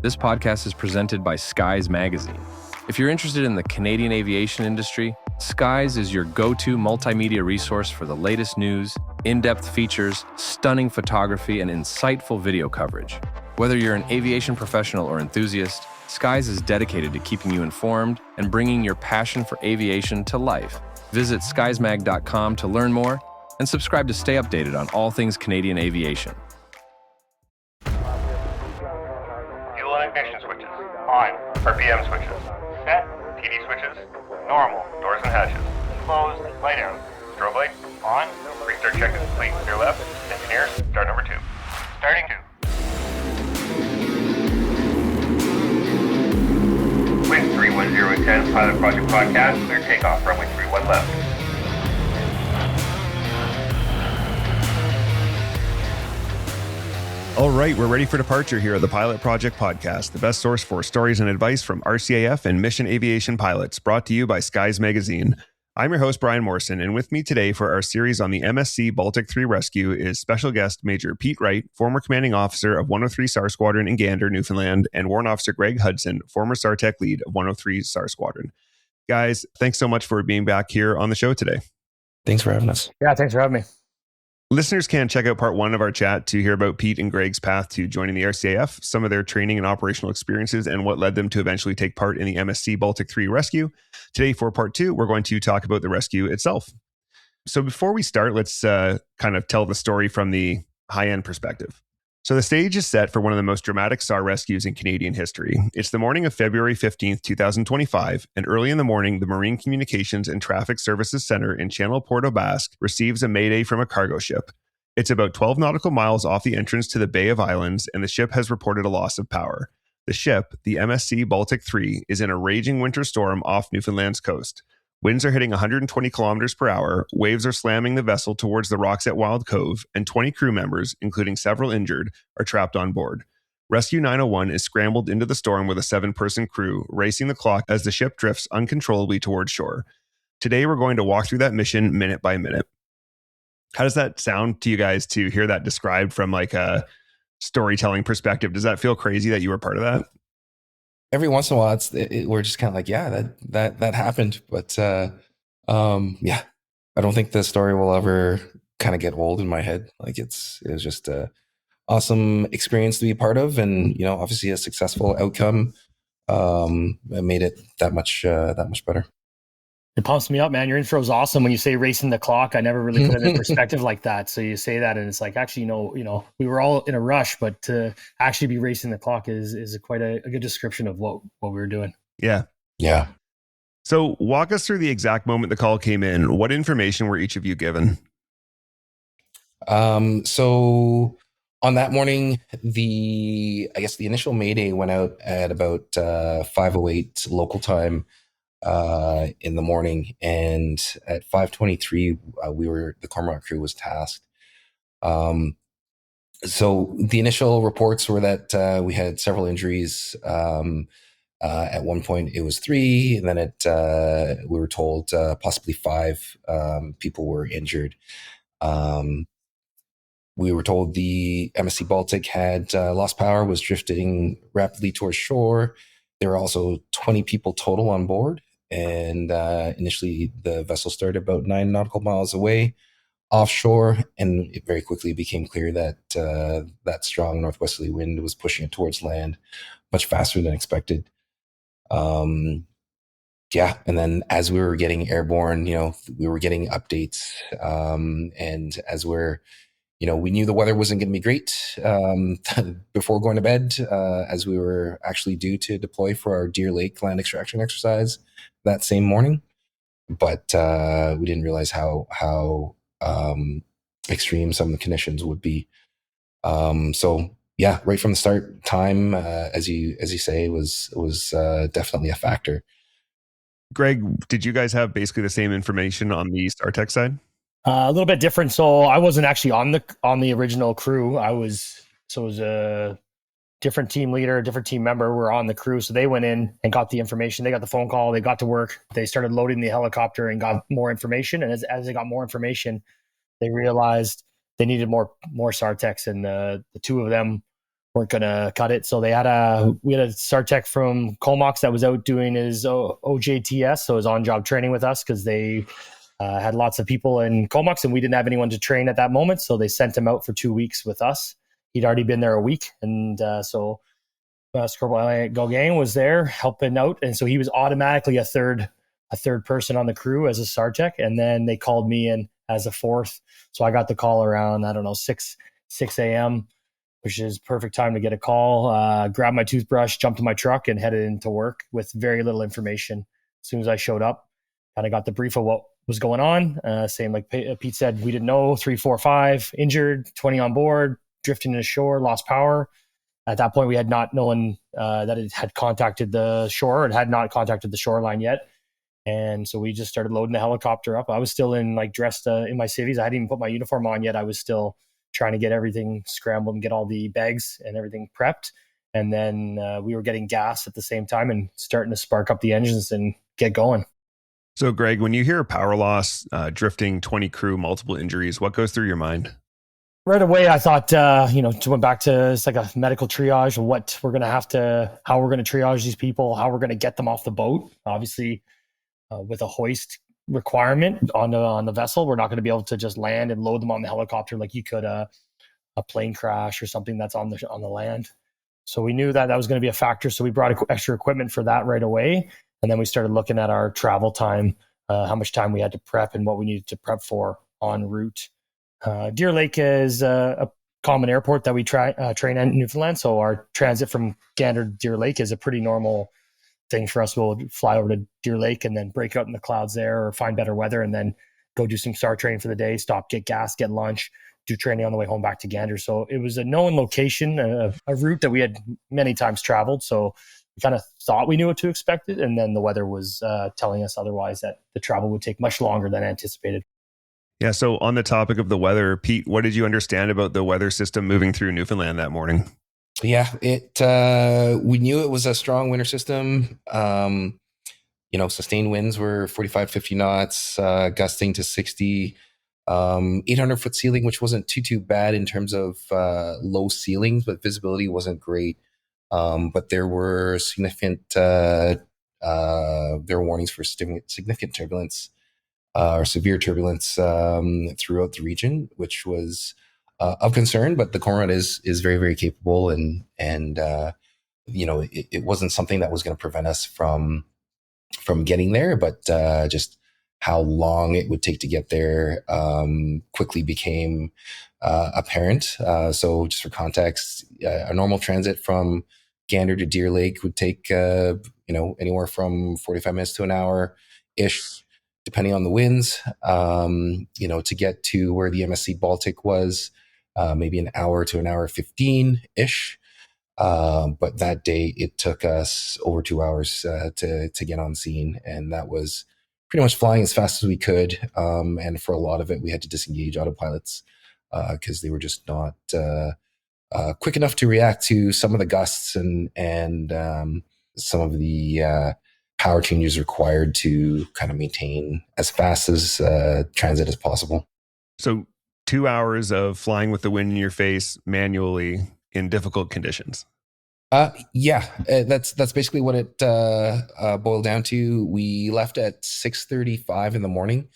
This podcast is presented by Skies Magazine. If you're interested in the Canadian aviation industry, Skies is your go-to multimedia resource for the latest news, in-depth features, stunning photography, and insightful video coverage. Whether you're an aviation professional or enthusiast, Skies is dedicated to keeping you informed and bringing your passion for aviation to life. Visit skiesmag.com to learn more and subscribe to stay updated on all things Canadian aviation. Fuel and ignition switches on. RPM switches set. TD switches normal. Doors and hatches closed. Light out. Strobe light on. Restart check is complete. Clear left. Engineers, start number 2. Starting 2. Wind 310, Pilot Project Podcast. Clear takeoff. Runway 31 left. All right, we're ready for departure here at the Pilot Project Podcast, the best source for stories and advice from RCAF and mission aviation pilots, brought to you by Skies Magazine. I'm your host, Brian Morrison, and with me today for our series on the MSC Baltic III rescue is special guest Major Pete Wright, former commanding officer of 103 SAR Squadron in Gander, Newfoundland, and Warrant Officer Greg Hudson, former SAR Tech lead of 103 SAR Squadron. Guys, thanks so much for being back here on the show today. Thanks for having us. Yeah, thanks for having me. Listeners can check out part 1 of our chat to hear about Pete and Greg's path to joining the RCAF, some of their training and operational experiences, and what led them to eventually take part in the MSC Baltic III rescue. Today, for part 2, we're going to talk about the rescue itself. So before we start, let's kind of tell the story from the high-end perspective. So the stage is set for one of the most dramatic SAR rescues in Canadian history. It's the morning of February 15th, 2025, and early in the morning, the Marine Communications and Traffic Services Center in Channel Port aux Basques receives a mayday from a cargo ship. It's about 12 nautical miles off the entrance to the Bay of Islands, and the ship has reported a loss of power. The ship, the MSC Baltic III, is in a raging winter storm off Newfoundland's coast. Winds are hitting 120 kilometers per hour, waves are slamming the vessel towards the rocks at Wild Cove, and 20 crew members, including several injured, are trapped on board. Rescue 901 is scrambled into the storm with a 7-person crew, racing the clock as the ship drifts uncontrollably towards shore. Today, we're going to walk through that mission minute by minute. How does that sound to you guys to hear that described from like a storytelling perspective? Does that feel crazy that you were part of that? Every once in a while, we're just kind of like, yeah, that happened. But yeah, I don't think the story will ever kind of get old in my head. Like it was just a awesome experience to be a part of, and obviously a successful outcome. It made it that much better. It pumps me up, man. Your intro is awesome. When you say racing the clock, I never really put it in perspective like that. So you say that, and it's like, actually, we were all in a rush, but to actually be racing the clock is quite a good description of what we were doing. Yeah. So walk us through the exact moment the call came in. What information were each of you given? So on that morning, the initial mayday went out at about 5:08 local time. In the morning, and at 5:23, the Cormorant crew was tasked. So the initial reports were that we had several injuries. At one point, it was 3, and then we were told possibly 5 people were injured. We were told the MSC Baltic had lost power, was drifting rapidly towards shore. There were also 20 people total on board. And initially, the vessel started about 9 nautical miles away offshore, and it very quickly became clear that that strong northwesterly wind was pushing it towards land much faster than expected. And then as we were getting airborne, we were getting updates, and as we knew the weather wasn't going to be great before going to bed, as we were actually due to deploy for our Deer Lake land extraction exercise that same morning. But we didn't realize how extreme some of the conditions would be. So yeah, right from the start, time, as you say, was definitely a factor. Greg, did you guys have basically the same information on the StarTech side? A little bit different. So I wasn't actually on the original crew. It was a different team leader, a different team member were on the crew. So they went in and got the information. They got the phone call. They got to work. They started loading the helicopter and got more information. And as they got more information, they realized they needed more SAR techs. And the 2 of them weren't gonna cut it. So we had a SAR tech from Comox that was out doing his OJTS, so his on-job training with us, because they had lots of people in Comox and we didn't have anyone to train at that moment. So they sent him out for 2 weeks with us. He'd already been there a week, and so Scorpio Go Gang was there helping out, and so he was automatically a third person on the crew as a SAR tech, and then they called me in as a fourth. So I got the call around 6 a.m., which is perfect time to get a call. Grabbed my toothbrush, jumped in my truck, and headed into work with very little information. As soon as I showed up, kind of got the brief of what was going on. Same like Pete said, we didn't know, 3, 4, 5 injured, 20 on board, drifting to shore, lost power. At that point, we had not known that it had contacted the shore. It had not contacted the shoreline yet. And so we just started loading the helicopter up. I was still dressed in my civvies. I hadn't even put my uniform on yet. I was still trying to get everything scrambled and get all the bags and everything prepped. And then we were getting gas at the same time and starting to spark up the engines and get going. So, Greg, when you hear power loss, drifting, 20 crew, multiple injuries, what goes through your mind? Right away, I thought, went back to it's like a medical triage of what we're going to have to, how we're going to triage these people, how we're going to get them off the boat. Obviously, with a hoist requirement on the vessel, we're not going to be able to just land and load them on the helicopter like you could a plane crash or something that's on the land. So we knew that was going to be a factor. So we brought extra equipment for that right away. And then we started looking at our travel time, how much time we had to prep and what we needed to prep for en route. Deer Lake is a common airport that we train at Newfoundland. So our transit from Gander to Deer Lake is a pretty normal thing for us. We'll fly over to Deer Lake and then break out in the clouds there or find better weather and then go do some SAR training for the day, stop, get gas, get lunch, do training on the way home back to Gander. So it was a known location, a route that we had many times traveled. So we kind of thought we knew what to expect, and then the weather was telling us otherwise, that the travel would take much longer than anticipated. Yeah. So on the topic of the weather, Pete, what did you understand about the weather system moving through Newfoundland that morning? Yeah, we knew it was a strong winter system. Sustained winds were 45, 50 knots, gusting to 60, 800 foot ceiling, which wasn't too bad in terms of low ceilings, but visibility wasn't great. But there were there were warnings for significant turbulence or severe turbulence throughout the region, which was of concern. But the Cormorant is very, very capable, and it wasn't something that was going to prevent us from getting there, but just how long it would take to get there quickly became apparent. So just for context, a normal transit from Gander to Deer Lake would take anywhere from 45 minutes to an hour ish, depending on the winds. To get to where the MSC Baltic was, maybe an hour to an hour 15 ish. But that day it took us over 2 hours to get on scene, and that was pretty much flying as fast as we could. And for a lot of it, we had to disengage autopilots because they were just not quick enough to react to some of the gusts and some of the power changes required to kind of maintain as fast as transit as possible. So 2 hours of flying with the wind in your face manually in difficult conditions. That's basically what it boiled down to. We left at 6:35 in the morning.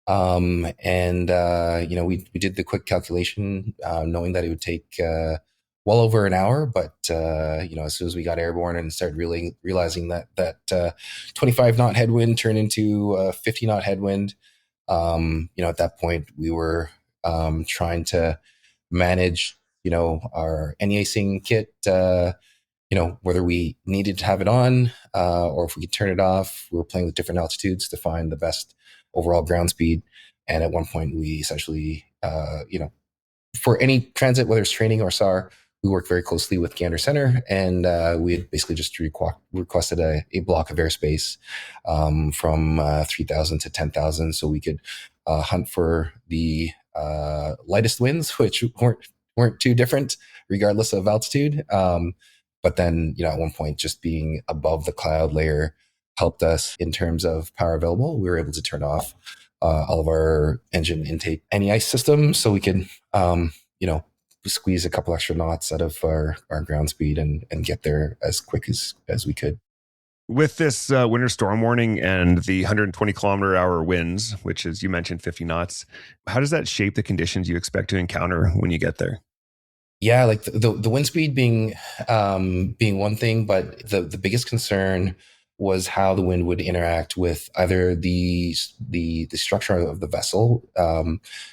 We did the quick calculation, knowing that it would take well over an hour. But as soon as we got airborne and started realizing that 25 knot headwind turned into 50 knot headwind, at that point we were trying to manage, our NEACing kit, whether we needed to have it on or if we could turn it off. We were playing with different altitudes to find the best overall ground speed. And at one point we essentially, for any transit, whether it's training or SAR, we worked very closely with Gander Center, and we had basically just requested a block of airspace from 3,000 to 10,000 so we could hunt for the lightest winds, which weren't too different regardless of altitude. But then, at one point, just being above the cloud layer helped us in terms of power available. We were able to turn off all of our engine intake anti-ice systems so we could, squeeze a couple extra knots out of our ground speed and get there as quick as we could. With this winter storm warning and the 120-kilometer-hour winds, which is, you mentioned, 50 knots, how does that shape the conditions you expect to encounter when you get there? Yeah, like the wind speed being one thing, but the biggest concern was how the wind would interact with either the structure of the vessel,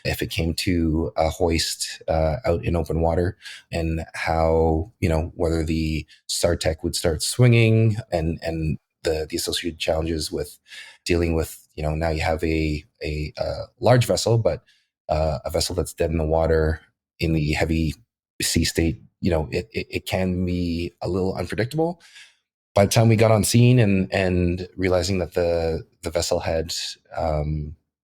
if it came to a hoist out in open water, and how, whether the SAR tech would start swinging, and the associated challenges with dealing with, now you have a large vessel, but a vessel that's dead in the water in the heavy sea state, it can be a little unpredictable. By the time we got on scene and realizing that the vessel had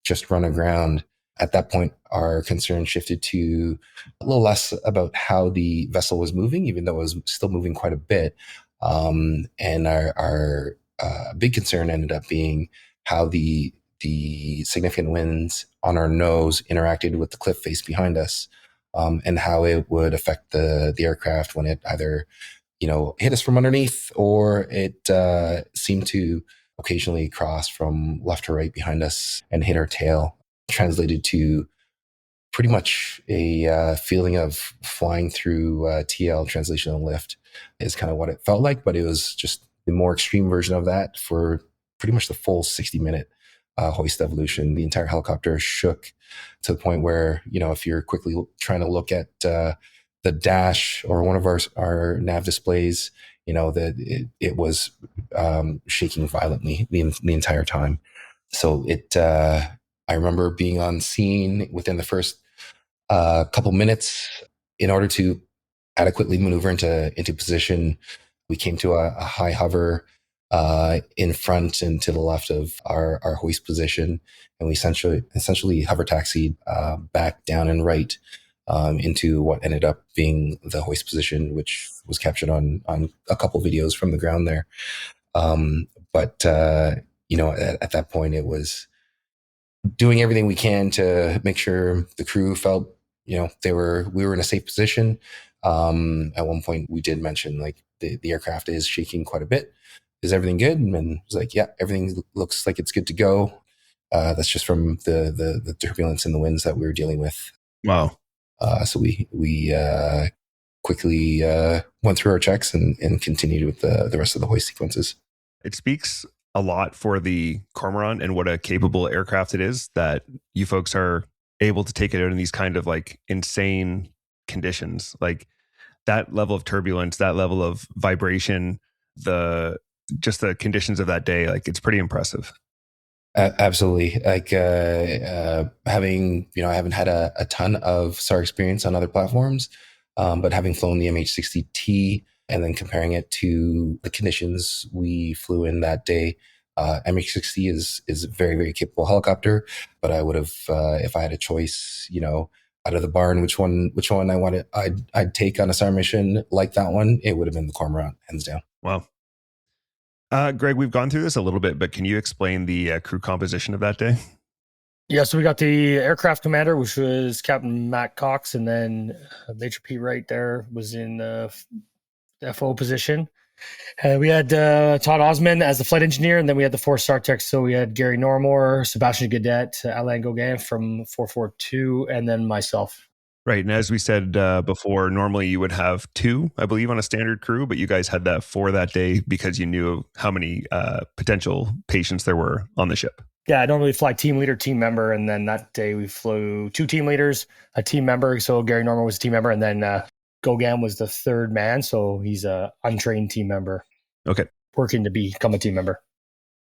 just run aground, at that point, our concern shifted to a little less about how the vessel was moving, even though it was still moving quite a bit. And our big concern ended up being how the significant winds on our nose interacted with the cliff face behind us, and how it would affect the aircraft when it either hit us from underneath, or it seemed to occasionally cross from left to right behind us and hit our tail, translated to pretty much a feeling of flying through TL, translational lift, is kind of what it felt like, but it was just the more extreme version of that for pretty much the full 60-minute hoist evolution. The entire helicopter shook to the point where, if you're quickly trying to look at the dash or one of our nav displays, that it was shaking violently the entire time. So I remember being on scene within the first couple minutes. In order to adequately maneuver into position, we came to a high hover in front and to the left of our hoist position, and we essentially hover taxied back down and right into what ended up being the hoist position, which was captured on a couple videos from the ground there. But at that point, it was doing everything we can to make sure the crew felt, we were in a safe position. At one point, we did mention like the aircraft is shaking quite a bit. Is everything good? And it was like, yeah, everything looks like it's good to go. That's just from the turbulence and the winds that we were dealing with. Wow. So we quickly went through our checks and continued with the rest of the hoist sequences. It speaks a lot for the Cormorant and what a capable aircraft it is that you folks are able to take it out in these kind of like insane conditions, like that level of turbulence, that level of vibration, just the conditions of that day. Like, it's pretty impressive. Absolutely. Like having, I haven't had a ton of SAR experience on other platforms, but having flown the MH-60T and then comparing it to the conditions we flew in that day, MH-60 is a very, very capable helicopter. But I would have, if I had a choice, out of the barn, which one I wanted, I'd take on a SAR mission like that one, it would have been the Cormorant, hands down. Wow. Greg, we've gone through this a little bit, but can you explain the crew composition of that day? Yeah, so we got the aircraft commander, which was Captain Matt Cox, and then Major Pete Wright there was in the FO position. We had Todd Osman as the flight engineer, and then we had the 4 SAR techs. So we had Gary Normore, Sebastian Gadet, Alain Gauguin from 442, and then myself. Right. And as we said before, normally you would have 2, I believe, on a standard crew, but you guys had that 4 that day because you knew how many potential patients there were on the ship. Yeah, I normally fly team leader, team member, and then that day we flew 2 team leaders, a team member. So Gary Normore was a team member, and then Gauguin was the 3rd man. So he's a untrained team member. Okay. Working to become a team member.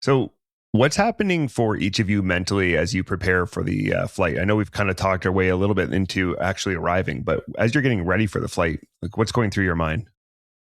So what's happening for each of you mentally as you prepare for the flight? I know we've kind of talked our way a little bit into actually arriving, but as you're getting ready for the flight, like, what's going through your mind?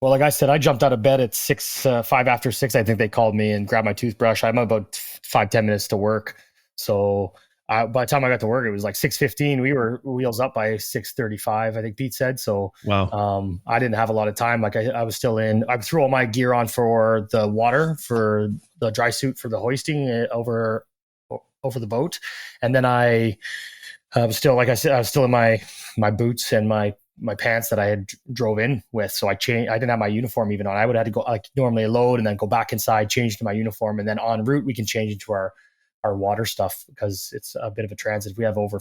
Well, like I said, I jumped out of bed at 5 after 6. I think they called me and grabbed my toothbrush. I'm about 5-10 minutes to work. So by the time I got to work, it was like 6:15. We were wheels up by 6:35, I think Pete said. So wow. I didn't have a lot of time. Like I was still in. I threw all my gear on for the water, for the dry suit for the hoisting over the boat, and then I was still, like I said, I was still in my boots and my my pants that I had drove in with. So I changed. I didn't have my uniform even on. I would have had to go like normally load and then go back inside, change to my uniform, and then en route we can change into our water stuff because it's a bit of a transit. If we have over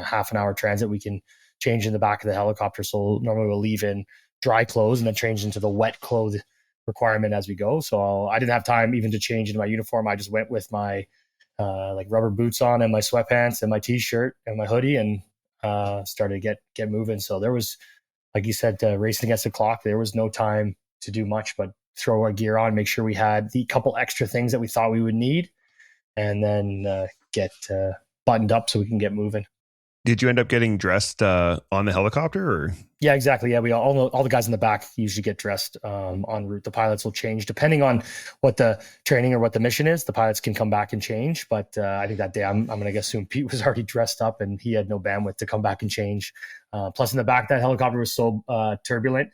half an hour transit, we can change in the back of the helicopter. So normally we'll leave in dry clothes and then change into the wet clothes requirement as we go. So I didn't have time even to change into my uniform. I just went with my like rubber boots on and my sweatpants and my t-shirt and my hoodie and started to get moving. So there was, like you said, racing against the clock. There was no time to do much but throw our gear on, make sure we had the couple extra things that we thought we would need, and then get buttoned up so we can get moving. Did you end up getting dressed on the helicopter, or? Yeah, exactly. Yeah, we all the guys in the back usually get dressed en route. The pilots will change depending on what the training or what the mission is. The pilots can come back and change, but I think that day I'm going to assume Pete was already dressed up and he had no bandwidth to come back and change. Plus, in the back, that helicopter was so turbulent.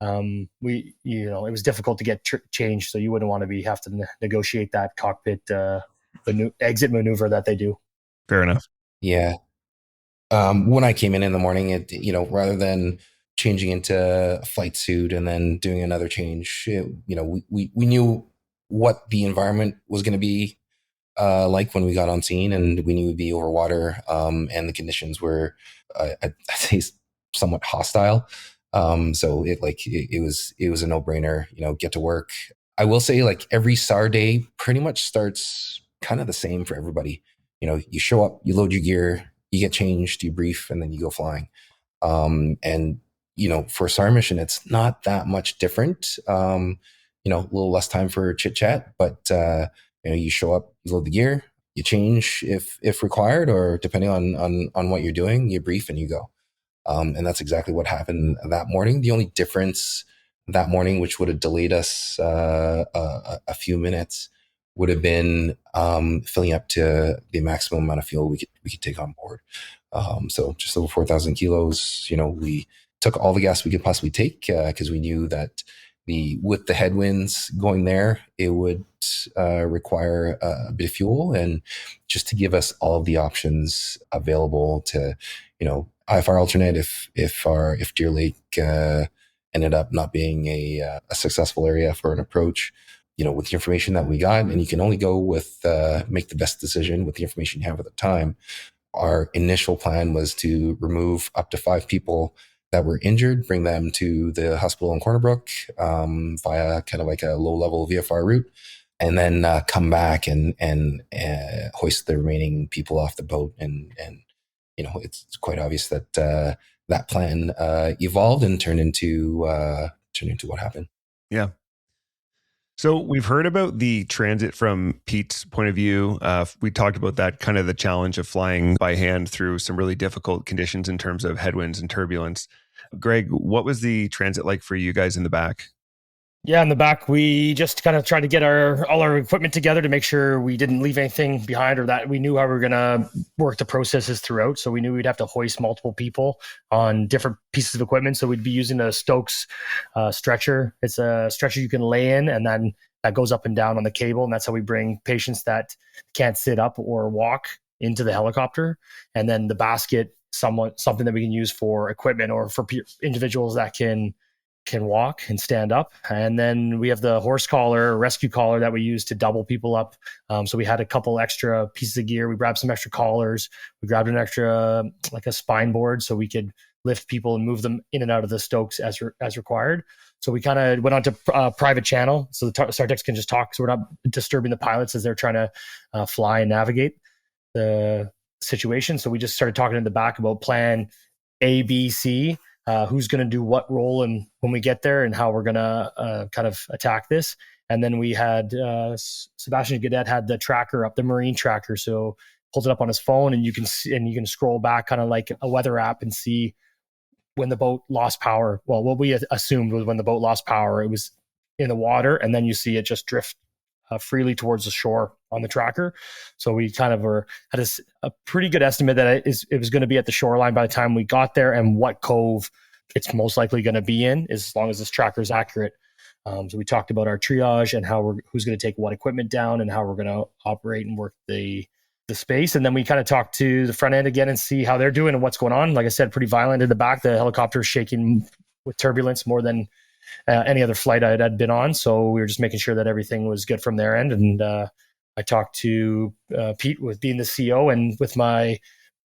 It was difficult to get changed, so you wouldn't want to have to negotiate that cockpit exit maneuver that they do. Fair enough. Yeah. When I came in the morning, rather than changing into a flight suit and then doing another change, we knew what the environment was going to be like when we got on scene, and we knew we'd be over water, and the conditions were, I'd say, somewhat hostile. So it was a no-brainer, get to work. I will say, like, every SAR day pretty much starts kind of the same for everybody. You show up, you load your gear, you get changed, you brief, and then you go flying. For a SAR mission, it's not that much different. A little less time for chit chat, but you show up, you load the gear, you change if required, or depending on what you're doing, you brief and you go. And that's exactly what happened that morning. The only difference that morning, which would have delayed us a few minutes, would have been filling up to the maximum amount of fuel we could take on board. So just over 4,000 kilos. We took all the gas we could possibly take because we knew that with the headwinds going there, it would require a bit of fuel, and just to give us all of the options available to, IFR alternate if Deer Lake ended up not being a successful area for an approach. With the information that we got, and you can only go with make the best decision with the information you have at the time. Our initial plan was to remove up to 5 people that were injured, bring them to the hospital in Corner Brook via kind of like a low-level VFR route, and then come back and hoist the remaining people off the boat. And it's quite obvious that that plan evolved and turned into what happened. Yeah. So we've heard about the transit from Pete's point of view. We talked about that, kind of the challenge of flying by hand through some really difficult conditions in terms of headwinds and turbulence. Greg, what was the transit like for you guys in the back? Yeah, in the back, we just kind of tried to get all our equipment together to make sure we didn't leave anything behind, or that we knew how we were going to work the processes throughout. So we knew we'd have to hoist multiple people on different pieces of equipment. So we'd be using a Stokes stretcher. It's a stretcher you can lay in, and then that goes up and down on the cable. And that's how we bring patients that can't sit up or walk into the helicopter. And then the basket, something that we can use for equipment or for individuals that can walk and stand up. And then we have the horse collar, rescue collar that we use to double people up. So we had a couple extra pieces of gear. We grabbed some extra collars. We grabbed an extra, like a spine board, so we could lift people and move them in and out of the Stokes as required. So we kind of went on to private channel, so the SAR techs can just talk, so we're not disturbing the pilots as they're trying to fly and navigate the situation. So we just started talking in the back about plan A, B, C, who's going to do what role and when we get there, and how we're going to kind of attack this. And then we had Sebastian Gadet had the tracker up, the marine tracker, so pulls it up on his phone, and you can scroll back kind of like a weather app and see when the boat lost power. Well, what we assumed was when the boat lost power, it was in the water, and then you see it just drift freely towards the shore on the tracker. So we kind of had a pretty good estimate that it was going to be at the shoreline by the time we got there, and what cove it's most likely going to be in, as long as this tracker is accurate. So we talked about our triage and who's going to take what equipment down, and how we're going to operate and work the the space. And then we kind of talked to the front end again and see how they're doing and what's going on. Like I said, pretty violent in the back. The helicopter is shaking with turbulence more than any other flight I had been on. So we were just making sure that everything was good from their end. And I talked to Pete with being the CO and with my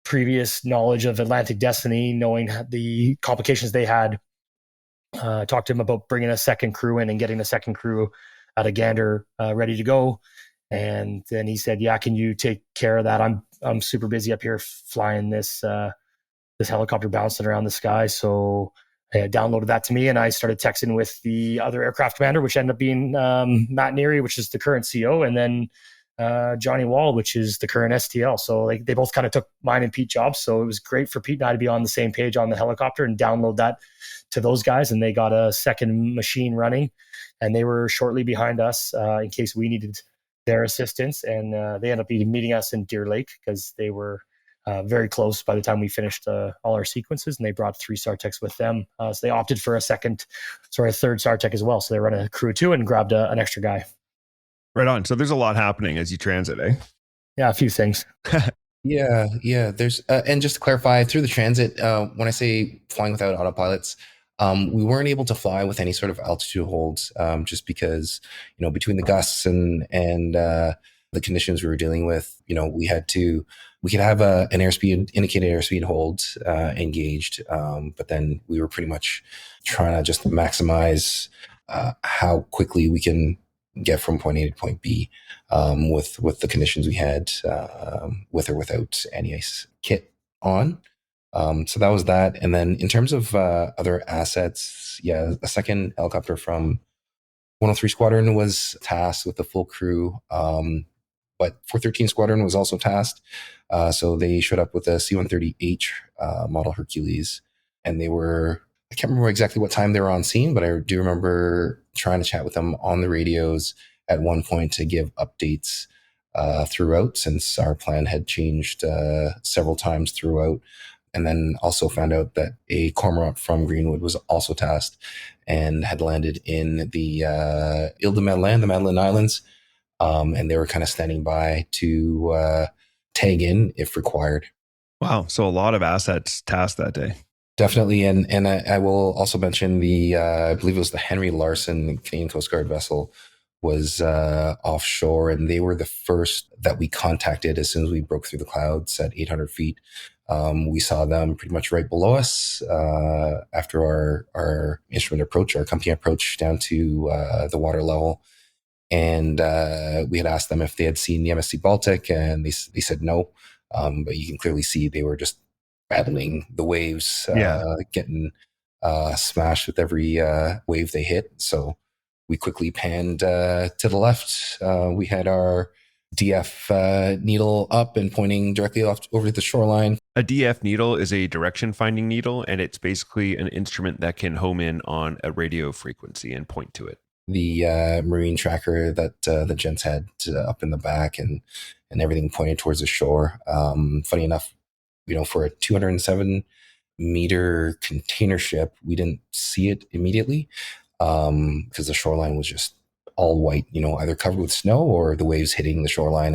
previous knowledge of Atlantic Destiny, knowing the complications they had. I talked to him about bringing a second crew in and getting a second crew at a Gander ready to go. And then he said, yeah, can you take care of that? I'm super busy up here flying this helicopter bouncing around the sky. So I downloaded that to me and I started texting with the other aircraft commander, which ended up being Matt Neary, which is the current CO, and then Johnny Wall, which is the current STL. So like they both kind of took mine and Pete jobs. So it was great for Pete and I to be on the same page on the helicopter and download that to those guys. And they got a second machine running and they were shortly behind us in case we needed their assistance. And they ended up meeting us in Deer Lake because they were very close by the time we finished all our sequences, and they brought 3 SAR-techs with them. So they opted for a third SAR-tech as well. So they run a crew 2 and grabbed an extra guy. Right on. So there's a lot happening as you transit, eh? Yeah, a few things. Yeah. There's and just to clarify, through the transit, when I say flying without autopilots, we weren't able to fly with any sort of altitude holds, just because, between the gusts and the conditions we were dealing with, we could have an indicated airspeed hold engaged, but then we were pretty much trying to just maximize how quickly we can get from point A to point B with the conditions we had, with or without anti-ice kit on. So that was that. And then in terms of other assets, a second helicopter from 103 Squadron was tasked with the full crew, but 413 Squadron was also tasked. So they showed up with a C-130H model Hercules, and they were, I can't remember exactly what time they were on scene, but I do remember trying to chat with them on the radios at one point to give updates throughout, since our plan had changed several times throughout. And then also found out that a Cormorant from Greenwood was also tasked and had landed in the Ile de Madeleine, the Madeline Islands. And they were kind of standing by to tag in if required. Wow. So a lot of assets tasked that day. Definitely. And I will also mention I believe it was the Henry Larson Canadian Coast Guard vessel was offshore, and they were the first that we contacted as soon as we broke through the clouds at 800 feet. We saw them pretty much right below us after our instrument approach, our company approach down to the water level. And we had asked them if they had seen the MSC Baltic, and they said no. But you can clearly see they were just battling the waves, getting smashed with every wave they hit. So we quickly panned to the left. We had our DF needle up and pointing directly off over the shoreline. A DF needle is a direction finding needle, and it's basically an instrument that can home in on a radio frequency and point to it. The marine tracker that the gents had up in the back, and everything pointed towards the shore. Funny enough, for a 207 meter container ship, we didn't see it immediately because the shoreline was just all white, either covered with snow or the waves hitting the shoreline.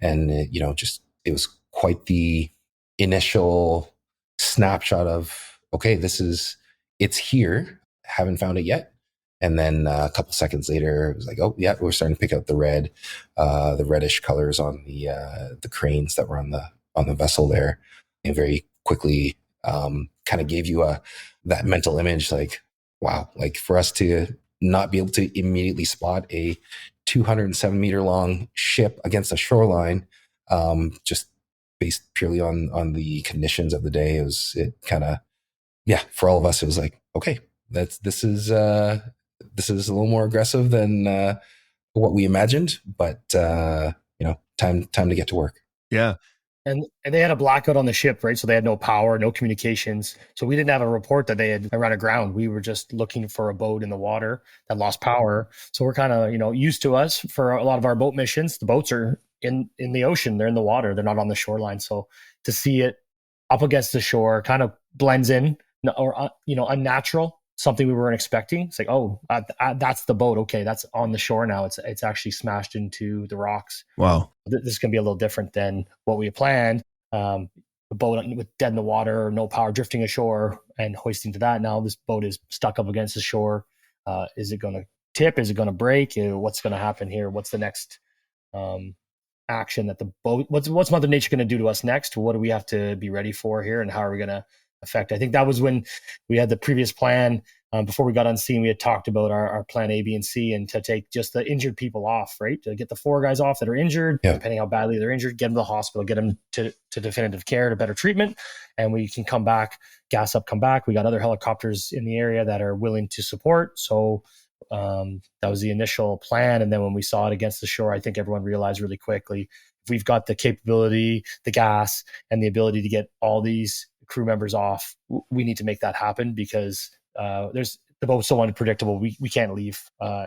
And it was quite the initial snapshot of, okay, it's here. Haven't found it yet. And then a couple seconds later, it was like, oh yeah, we're starting to pick out the reddish colors on the cranes that were on the vessel there, and very quickly kind of gave you that mental image, like, wow, like for us to not be able to immediately spot a 207 meter long ship against a shoreline, just based purely on the conditions of the day. For all of us, it was like, okay, this is a little more aggressive than what we imagined, but time to get to work. Yeah. And they had a blackout on the ship, right? So they had no power, no communications. So we didn't have a report that they had run aground. We were just looking for a boat in the water that lost power. So we're kind of, used to us for a lot of our boat missions. The boats are in the ocean. They're in the water. They're not on the shoreline. So to see it up against the shore kind of blends in, or, unnatural something we weren't expecting. It's like, oh, that's the boat. Okay, that's on the shore now. It's actually smashed into the rocks. Wow. This is going to be a little different than what we had planned. The boat with dead in the water, no power, drifting ashore and hoisting to that. Now this boat is stuck up against the shore. Is it going to tip? Is it going to break? What's going to happen here? What's the next action that the boat? What's Mother Nature going to do to us next? What do we have to be ready for here, and how are we going to affect? I think that was when we had the previous plan. Before we got on scene, we had talked about our plan A, B, and C, and to take just the injured people off, right? To get the 4 guys off that are injured, depending how badly they're injured, get them to the hospital, get them to definitive care, to better treatment, and we can come back, gas up, come back. We got other helicopters in the area that are willing to support. So that was the initial plan. And then when we saw it against the shore, I think everyone realized really quickly, if we've got the capability, the gas, and the ability to get all these crew members off, we need to make that happen, because the boat's so unpredictable. We can't leave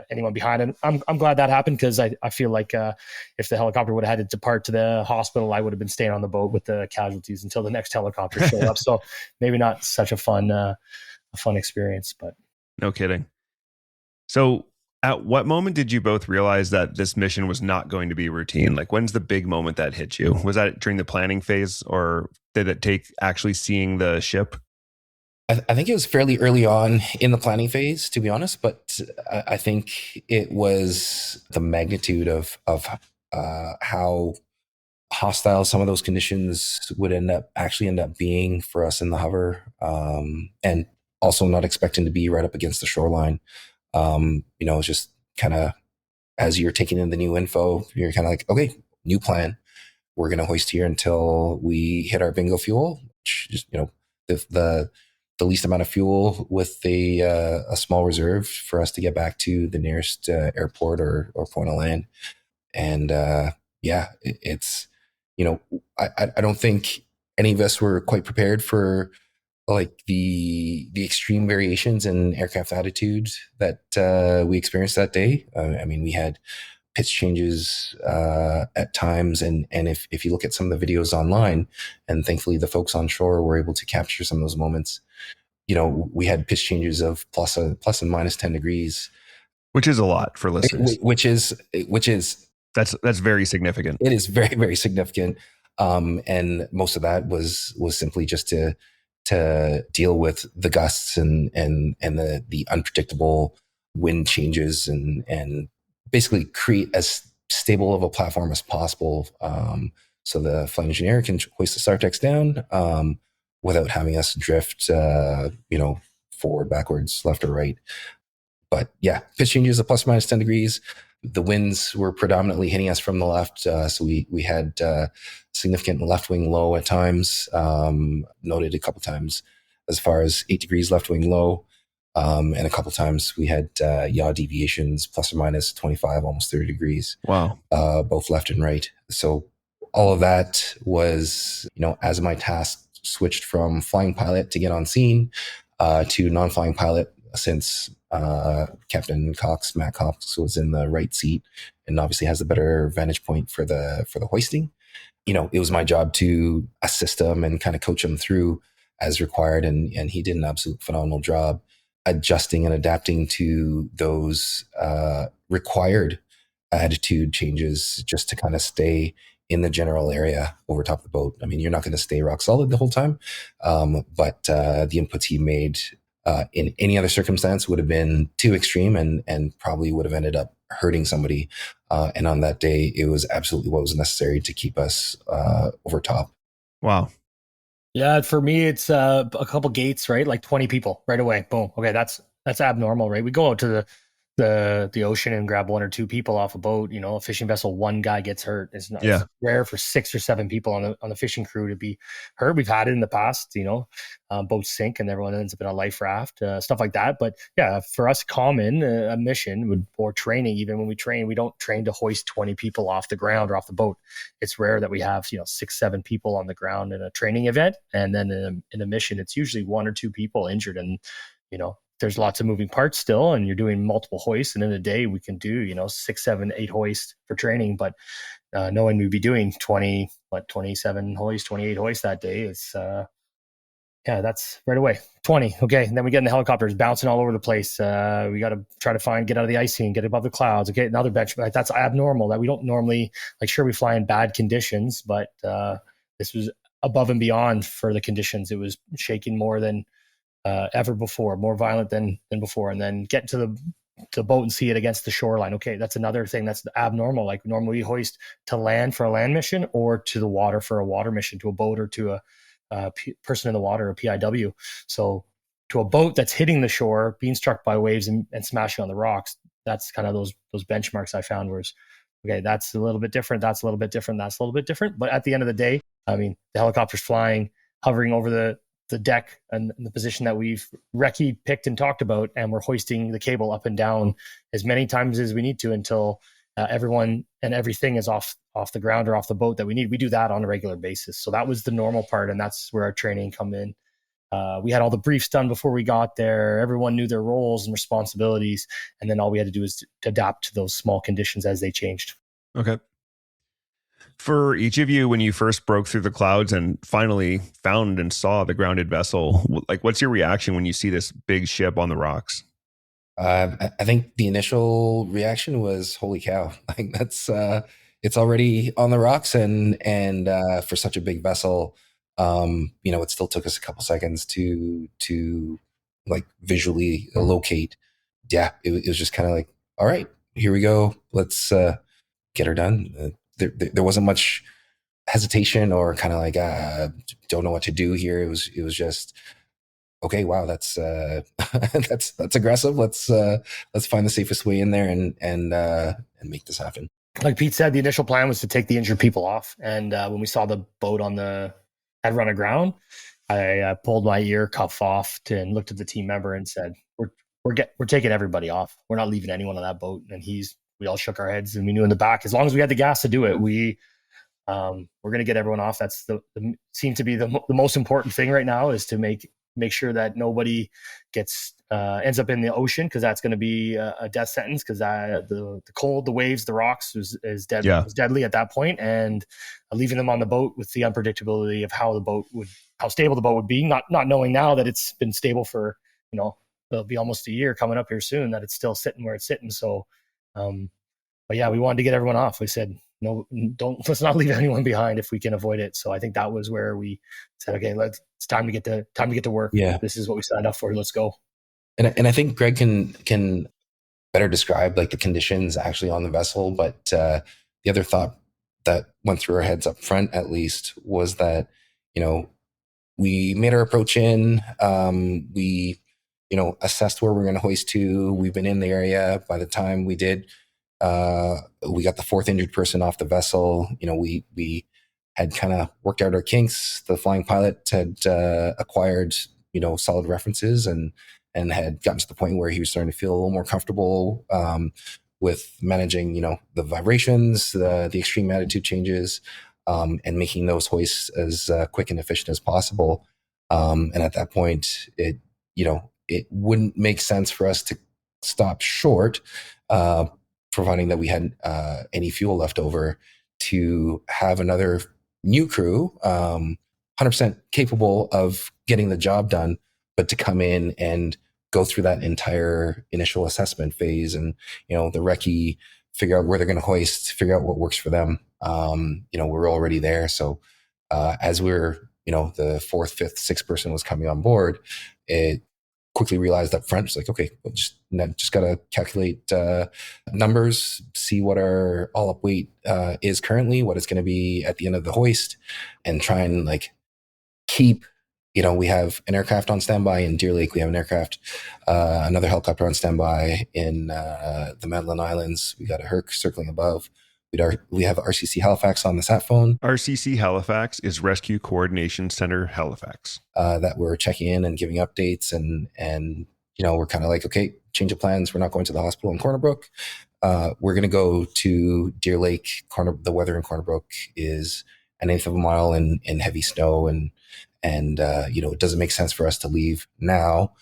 anyone behind. And I'm glad that happened, because I feel like if the helicopter would have had to depart to the hospital, I would have been staying on the boat with the casualties until the next helicopter showed up. So maybe not such a fun experience, but No kidding. So at what moment did you both realize that this mission was not going to be routine? Like, when's the big moment that hit you? Was that during the planning phase, or did it take actually seeing the ship? I think it was fairly early on in the planning phase, to be honest, but I think it was the magnitude of how hostile some of those conditions would end up being for us in the hover, and also not expecting to be right up against the shoreline. It's just kind of, as you're taking in the new info, you're kind of like, okay, new plan. We're going to hoist here until we hit our bingo fuel, which is, the least amount of fuel with a small reserve for us to get back to the nearest airport or point of land. And it's, I don't think any of us were quite prepared for like the extreme variations in aircraft attitude that we experienced that day. We had pitch changes at times, and if you look at some of the videos online, and thankfully the folks on shore were able to capture some of those moments, we had pitch changes of plus and minus 10 degrees, which is a lot for listeners. Which is that's very significant. It is very, very significant. And most of that was simply just to deal with the gusts and the unpredictable wind changes and basically create as stable of a platform as possible, so the flight engineer can hoist the SAR-Tex down without having us drift, forward, backwards, left or right. But yeah, pitch changes of plus minus 10 degrees. The winds were predominantly hitting us from the left. So we had significant left wing low at times, noted a couple times as far as 8 degrees left wing low. And a couple times we had yaw deviations plus or minus 25, almost 30 degrees. Wow. Both left and right. So all of that was, as my task switched from flying pilot to get on scene to non-flying pilot, since Captain Matt Cox was in the right seat and obviously has a better vantage point for the hoisting. It was my job to assist him and kind of coach him through as required, and he did an absolute phenomenal job adjusting and adapting to those required attitude changes just to kind of stay in the general area over top of the boat. You're not going to stay rock solid the whole time, but the inputs he made in any other circumstance would have been too extreme and probably would have ended up hurting somebody. And on that day, it was absolutely what was necessary to keep us over top. Wow. Yeah, for me, it's a couple gates, right? Like 20 people right away. Boom. Okay, that's abnormal, right? We go out to the ocean and grab 1 or 2 people off a boat. A fishing vessel, 1 guy gets hurt. It's rare for 6 or 7 people on the fishing crew to be hurt. We've had it in the past. Boats sink and everyone ends up in a life raft, stuff like that. But yeah, for us, common a mission or training. Even when we train, we don't train to hoist 20 people off the ground or off the boat. It's rare that we have 6, 7 people on the ground in a training event, and then in a mission, it's usually 1 or 2 people injured, and there's lots of moving parts still, and you're doing multiple hoists. And in a day we can do, 6, 7, 8 hoists for training. But knowing we'd be doing 27 hoists, 28 hoists that day, Yeah, that's right away. 20. Okay. And then we get in the helicopters bouncing all over the place. We got to try to get out of the icing, get above the clouds. Okay. Another bench. Like, that's abnormal. That we don't normally, like, sure, we fly in bad conditions, but this was above and beyond for the conditions. It was shaking more than ever before, more violent than before. And then get to the boat and see it against the shoreline. Okay. That's another thing that's abnormal. Like, normally we hoist to land for a land mission or to the water for a water mission, to a boat or to a person in the water, a PIW. So to a boat that's hitting the shore, being struck by waves and smashing on the rocks, that's kind of those benchmarks I found was, okay, that's a little bit different. That's a little bit different. That's a little bit different. But at the end of the day, I mean, the helicopter's flying, hovering over the deck and the position that we've recce picked and talked about, and we're hoisting the cable up and down as many times as we need to until everyone and everything is off the ground or off the boat that we need. We do that on a regular basis. So that was the normal part, and that's where our training come in. We had all the briefs done before we got there. Everyone knew their roles and responsibilities, and then all we had to do is to adapt to those small conditions as they changed. Okay. For each of you, when you first broke through the clouds and finally found and saw the grounded vessel, like, what's your reaction when you see this big ship on the rocks? I think the initial reaction was, "Holy cow!" Like, that's it's already on the rocks, and for such a big vessel, it still took us a couple seconds to like visually locate. Yeah, it was just kind of like, all right, here we go. Let's get her done. There wasn't much hesitation or kind of like, don't know what to do here. It was just, okay, wow, that's that's aggressive. Let's find the safest way in there and make this happen. Like Pete said, the initial plan was to take the injured people off. And when we saw the boat had run aground, I pulled my ear cuff off and looked at the team member and said, "We're taking everybody off. We're not leaving anyone on that boat." And we all shook our heads, and we knew in the back, as long as we had the gas to do it, we're going to get everyone off. That's seemed to be the most important thing right now, is to make sure that nobody ends up in the ocean, because that's going to be a death sentence, because the cold, the waves, the rocks was deadly at that point, and leaving them on the boat with the unpredictability of how stable the boat would be, not knowing now that it's been stable for, it'll be almost a year coming up here soon, that it's still sitting where it's sitting. So, but yeah, we wanted to get everyone off. We said, no, let's not leave anyone behind if we can avoid it. So I think that was where we said, okay, it's time to get to work. Yeah. This is what we signed up for. Let's go. And I think Greg can better describe like the conditions actually on the vessel. But the other thought that went through our heads up front, at least, was that, we made our approach in, we, assessed where we're going to hoist to. We've been in the area. By the time we did, we got the fourth injured person off the vessel. We had kind of worked out our kinks. The flying pilot had acquired, solid references and had gotten to the point where he was starting to feel a little more comfortable with managing, the vibrations, the extreme attitude changes, and making those hoists as quick and efficient as possible. And at that point, it wouldn't make sense for us to stop short, providing that we had any fuel left over, to have another new crew, 100% capable of getting the job done, but to come in and go through that entire initial assessment phase and, the recce, figure out where they're going to hoist, figure out what works for them. We're already there. So as we're, the fourth, fifth, sixth person was coming on board, it quickly realized up front, it's like, okay, we'll just got to calculate numbers, see what our all up weight is currently, what it's going to be at the end of the hoist, and try and like keep, we have an aircraft on standby in Deer Lake. We have an aircraft, another helicopter on standby in the Madeline Islands. We got a Herc circling above. We have RCC Halifax on the sat phone. RCC Halifax is Rescue Coordination Center Halifax. That we're checking in and giving updates, and we're kind of like, okay, change of plans. We're not going to the hospital in Corner Brook. We're going to go to Deer Lake. The weather in Corner Brook is an eighth of a mile in heavy snow, and it doesn't make sense for us to leave now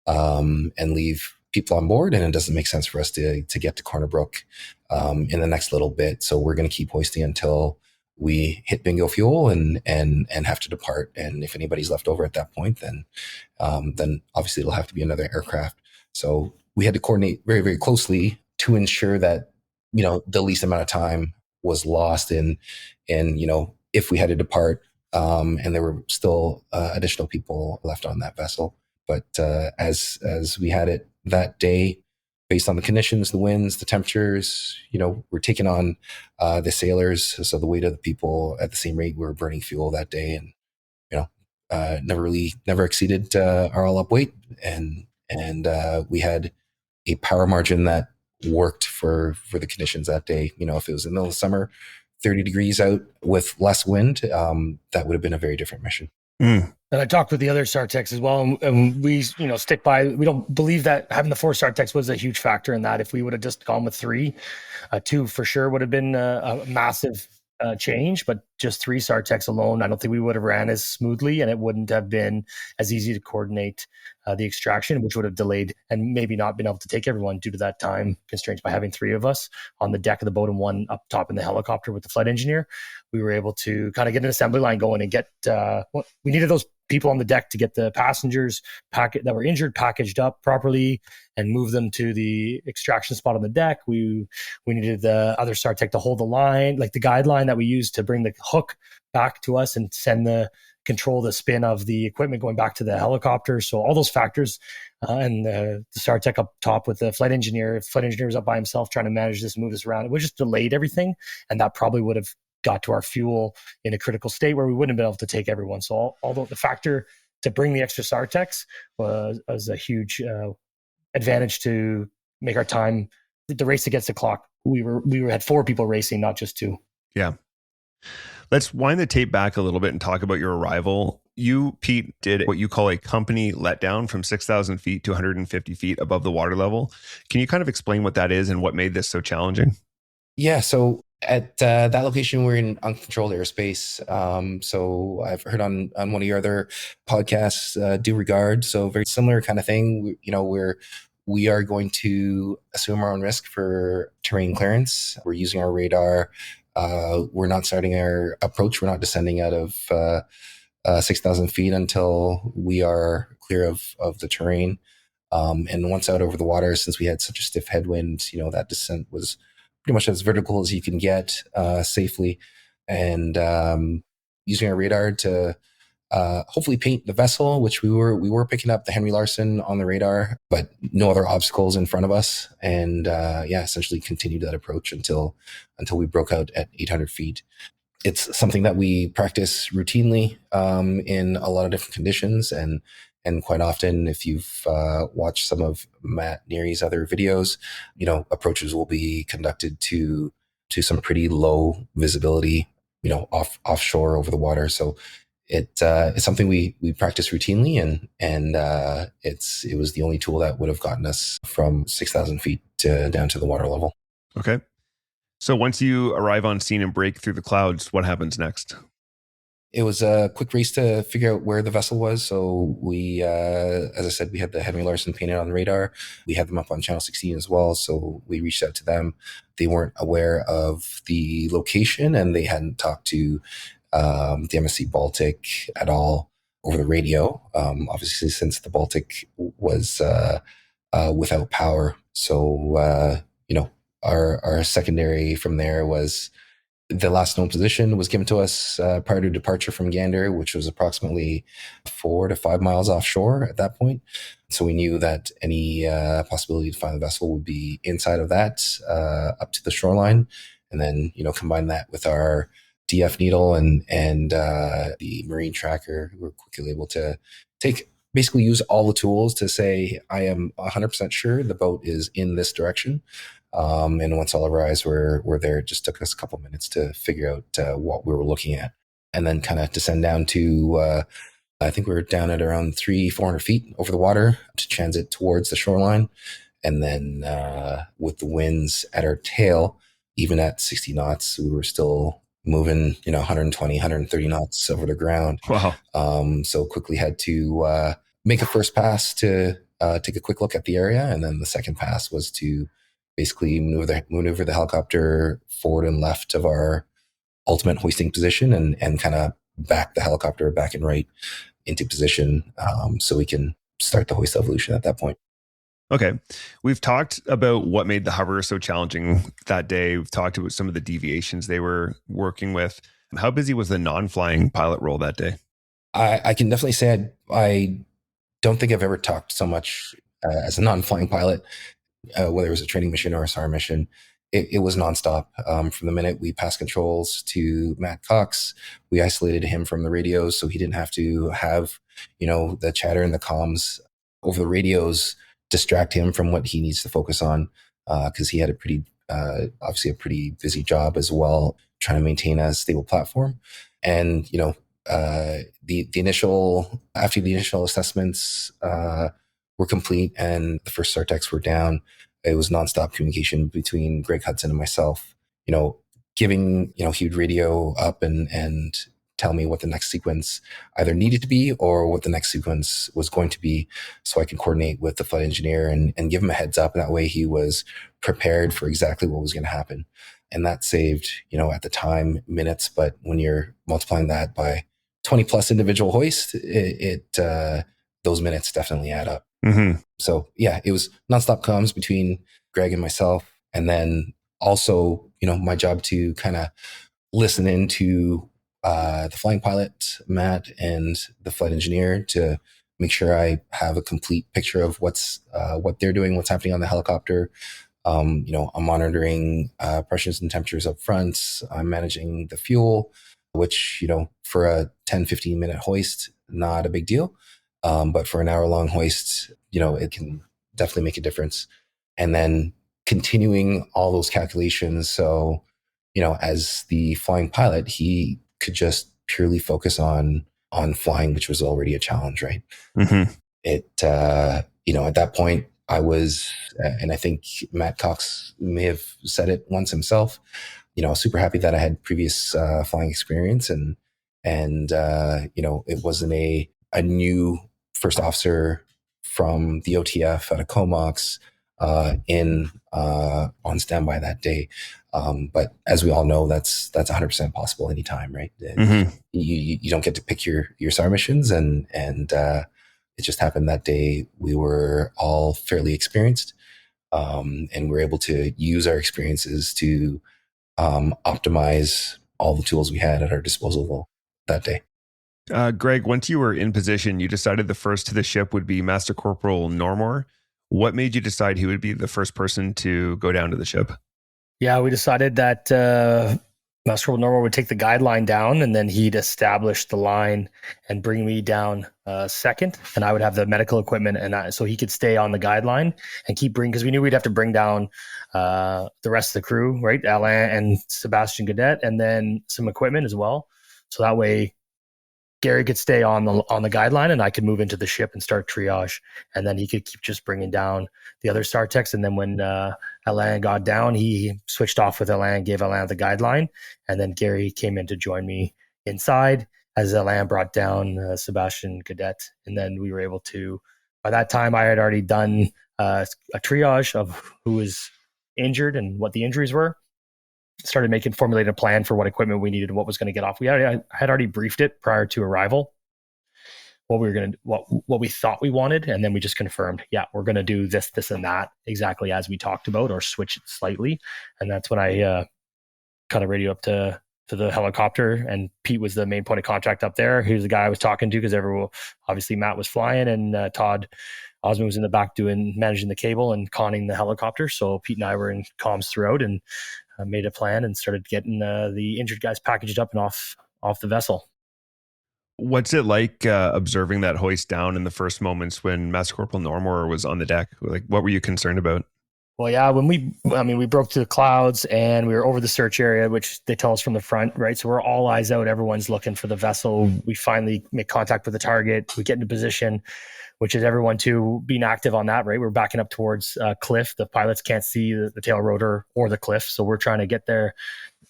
and leave people on board, and it doesn't make sense for us to get to Corner Brook in the next little bit. So we're going to keep hoisting until we hit bingo fuel and have to depart. And if anybody's left over at that point, then obviously it'll have to be another aircraft. So we had to coordinate very, very closely to ensure that, the least amount of time was lost in, if we had to depart, and there were still additional people left on that vessel. But as we had it that day, based on the conditions, the winds, the temperatures, we're taking on the sailors, so the weight of the people at the same rate we were burning fuel that day, and never exceeded our all up weight, and we had a power margin that worked for the conditions that day. If it was in the middle of summer, 30 degrees out with less wind, that would have been a very different mission. And I talked with the other SAR techs as well, and we, stick by. We don't believe that having the 4 SAR techs was a huge factor in that. If we would have just gone with 3, 2 for sure would have been a massive change, but just 3 SAR techs alone, I don't think we would have ran as smoothly, and it wouldn't have been as easy to coordinate the extraction, which would have delayed and maybe not been able to take everyone due to that time constraints. By having 3 of us on the deck of the boat and 1 up top in the helicopter with the flight engineer, we were able to kind of get an assembly line going and get we needed those people on the deck to get the passengers that were injured packaged up properly and move them to the extraction spot on the deck. We needed the other SAR tech to hold the line, like the guideline that we used to bring the hook back to us and control the spin of the equipment going back to the helicopter. So all those factors, and the SAR tech up top with the flight engineer. If flight engineer was up by himself trying to manage this, move this around, it would just delayed everything, and that probably would have got to our fuel in a critical state where we wouldn't have been able to take everyone. So although the factor to bring the extra SAR techs was a huge advantage to make our time, the race against the clock. We had 4 people racing, not just 2. Yeah. Let's wind the tape back a little bit and talk about your arrival. You, Pete, did what you call a company letdown from 6,000 feet to 150 feet above the water level. Can you kind of explain what that is and what made this so challenging? Yeah, so at that location, we're in uncontrolled airspace. So I've heard on one of your other podcasts, Due Regard. So very similar kind of thing. We are going to assume our own risk for terrain clearance. We're using our radar. We're not starting our approach. We're not descending out of 6,000 feet until we are clear of the terrain. And once out over the water, since we had such a stiff headwind, that descent was pretty much as vertical as you can get safely. And using our radar to hopefully paint the vessel, which we were picking up the Henry Larson on the radar, but no other obstacles in front of us. And essentially continued that approach until we broke out at 800 feet. It's something that we practice routinely in a lot of different conditions, and quite often, if you've watched some of Matt Neary's other videos, approaches will be conducted to some pretty low visibility, offshore over the water. So it's something we practice routinely, and it was the only tool that would have gotten us from 6,000 feet down to the water level. Okay. So once you arrive on scene and break through the clouds, what happens next? It was a quick race to figure out where the vessel was. So we, as I said, we had the Henry Larson painted on the radar. We had them up on Channel 16 as well. So we reached out to them. They weren't aware of the location, and they hadn't talked to the MSC Baltic at all over the radio, obviously since the Baltic was without power. So, our secondary from there was the last known position was given to us prior to departure from Gander, which was approximately 4 to 5 miles offshore at that point. So we knew that any possibility to find the vessel would be inside of that, up to the shoreline. And then, combine that with our DF needle and the marine tracker, we were quickly able to basically use all the tools to say, I am 100% sure the boat is in this direction. And once all of our eyes were there, it just took us a couple minutes to figure out what we were looking at, and then kind of descend down to, I think we were down at around 400 feet over the water to transit towards the shoreline. And then with the winds at our tail, even at 60 knots, we were still moving, 120, 130 knots over the ground. Wow. So quickly had to make a first pass to take a quick look at the area. And then the second pass was to basically maneuver the helicopter forward and left of our ultimate hoisting position and kind of back the helicopter back and right into position, so we can start the hoist evolution at that point. Okay. We've talked about what made the hover so challenging that day. We've talked about some of the deviations they were working with. How busy was the non-flying pilot role that day? I can definitely say I don't think I've ever talked so much as a non-flying pilot, whether it was a training mission or a SAR mission. It was nonstop. From the minute we passed controls to Matt Cox, we isolated him from the radios so he didn't have to have, the chatter and the comms over the radios distract him from what he needs to focus on, because he had obviously a pretty busy job as well, trying to maintain a stable platform. And after the initial assessments were complete and the first SAR techs were down, it was nonstop communication between Greg Hudson and myself. Giving he would radio up and tell me what the next sequence either needed to be or what the next sequence was going to be, so I can coordinate with the flight engineer and give him a heads up. That way he was prepared for exactly what was going to happen. And that saved, at the time, minutes. But when you're multiplying that by 20 plus individual hoists, those minutes definitely add up. Mm-hmm. So yeah, it was nonstop comms between Greg and myself. And then also, my job to kind of listen into the flying pilot, Matt, and the flight engineer to make sure I have a complete picture of what they're doing, what's happening on the helicopter. I'm monitoring pressures and temperatures up front. I'm managing the fuel, which, for a 10, 15 minute hoist, not a big deal. But for an hour-long hoist, it can definitely make a difference. And then continuing all those calculations. So, as the flying pilot, he could just purely focus on flying, which was already a challenge, right? Mm-hmm. At that point, I was, and I think Matt Cox may have said it once himself, super happy that I had previous flying experience, and it wasn't a new first officer from the OTF out of Comox on standby that day. But as we all know, that's 100% possible anytime, right? Mm-hmm. You don't get to pick your SAR missions, and it just happened that day we were all fairly experienced, and we're able to use our experiences to optimize all the tools we had at our disposal that day. Greg, once you were in position, you decided the first to the ship would be Master Corporal Normore. What made you decide he would be the first person to go down to the ship? Yeah, we decided that Master Corporal Normore would take the guideline down, and then he'd establish the line and bring me down second, and I would have the medical equipment, and so he could stay on the guideline and keep bringing, because we knew we'd have to bring down the rest of the crew, right? Alain and Sebastian Gadet, and then some equipment as well. So that way Gary could stay on the guideline, and I could move into the ship and start triage, and then he could keep just bringing down the other SAR techs. And then when Alain got down, he switched off with Alain, gave Alain the guideline, and then Gary came in to join me inside as Alain brought down Sebastian Gadet. And then we were able to, by that time I had already done a triage of who was injured and what the injuries were. Started formulating a plan for what equipment we needed and what was going to get off. I had already briefed it prior to arrival, what we thought we wanted, and then we just confirmed, yeah, we're going to do this, and that exactly as we talked about, or switch it slightly. And that's when I kind of radioed up to the helicopter, and Pete was the main point of contact up there. He was the guy I was talking to, because obviously Matt was flying, and Todd Osmond was in the back managing the cable and conning the helicopter. So Pete and I were in comms throughout, and made a plan and started getting the injured guys packaged up and off the vessel. What's it like observing that hoist down in the first moments when Master Corporal Normore was on the deck? Like, what were you concerned about? Well, yeah, when we broke through the clouds and we were over the search area, which they tell us from the front, right? So we're all eyes out. Everyone's looking for the vessel. We finally make contact with the target. We get into position, which is everyone too being active on that, right? We're backing up towards cliff. The pilots can't see the tail rotor or the cliff. So we're trying to get their